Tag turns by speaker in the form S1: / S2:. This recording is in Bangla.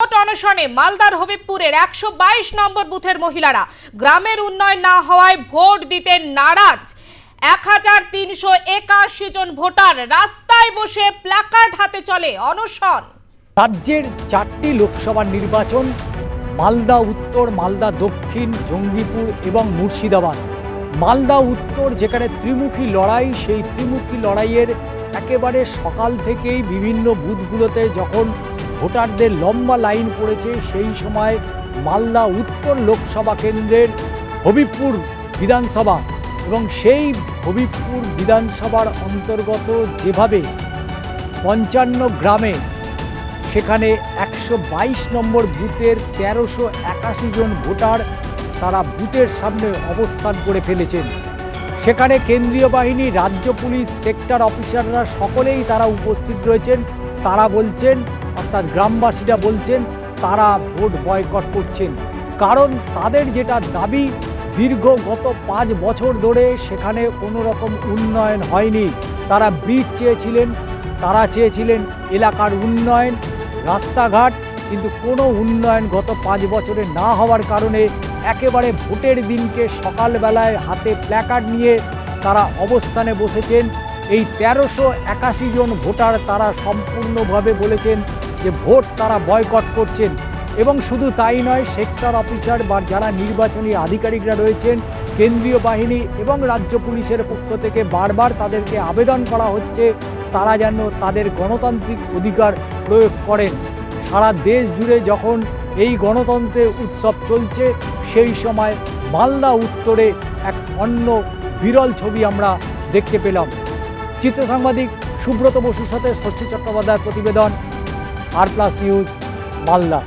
S1: ভোট অনশনে মালদার হবিবপুরের 122 নম্বর বুথের মহিলারা গ্রামের উন্নয়ন না হওয়ায় ভোট দিতে নারাজ। 1381 জন ভোটার রাস্তায় বসে প্ল্যাকার্ড হাতে চলে অনশন।
S2: রাজ্যের 4টি লোকসভা নির্বাচন মালদা উত্তর, মালদা দক্ষিণ, জঙ্গিপুর এবং মুর্শিদাবাদ। মালদা উত্তর যেখানে ত্রিমুখী লড়াই, সেই ত্রিমুখী লড়াইয়ের একেবারে সকাল থেকেই বিভিন্ন বুথগুলোতে যখন ভোটারদের লম্বা লাইন পড়েছে, সেই সময় মালদা উত্তর লোকসভা কেন্দ্রের হবিবপুর বিধানসভা এবং সেই হবিবপুর বিধানসভার অন্তর্গত যেভাবে 55 গ্রামে সেখানে 122 নম্বর বুথের 1381 জন ভোটার তারা বুথের সামনে অবস্থান করে ফেলেছেন। সেখানে কেন্দ্রীয় বাহিনী, রাজ্য পুলিশ, সেক্টর অফিসাররা সকলেই তারা উপস্থিত রয়েছেন। তারা বলছেন, অর্থাৎ গ্রামবাসীরা বলছেন, তারা ভোট বয়কট করছেন। কারণ তাদের যেটা দাবি, গত 5 বছর ধরে সেখানে কোনো রকম উন্নয়ন হয়নি। তারা ব্রিজ চেয়েছিলেন, তারা চেয়েছিলেন এলাকার উন্নয়ন, রাস্তাঘাট, কিন্তু কোনো উন্নয়ন গত 5 বছরে না হওয়ার কারণে একেবারে ভোটের দিনকে সকালবেলায় হাতে প্ল্যাকার্ড নিয়ে তারা অবস্থানে বসেছেন। এই 1381 জন ভোটার তারা সম্পূর্ণভাবে বলেছেন যে ভোট তারা বয়কট করছেন। এবং শুধু তাই নয়, সেক্টর অফিসার বা যারা নির্বাচনী আধিকারিকরা রয়েছেন, কেন্দ্রীয় বাহিনী এবং রাজ্য পুলিশের পক্ষ থেকে বারবার তাদেরকে আবেদন করা হচ্ছে তারা যেন তাদের গণতান্ত্রিক অধিকার প্রয়োগ করেন। সারা দেশ জুড়ে যখন এই গণতন্ত্রের উৎসব চলছে, সেই সময় মালদা উত্তরে এক অন্য বিরল ছবি আমরা দেখতে পেলাম। চিত্র সাংবাদিক সুব্রত বসুর সাথে ষষ্ঠী চট্টোপাধ্যায়ের প্রতিবেদন, আর প্লাস নিউজ, মালদা।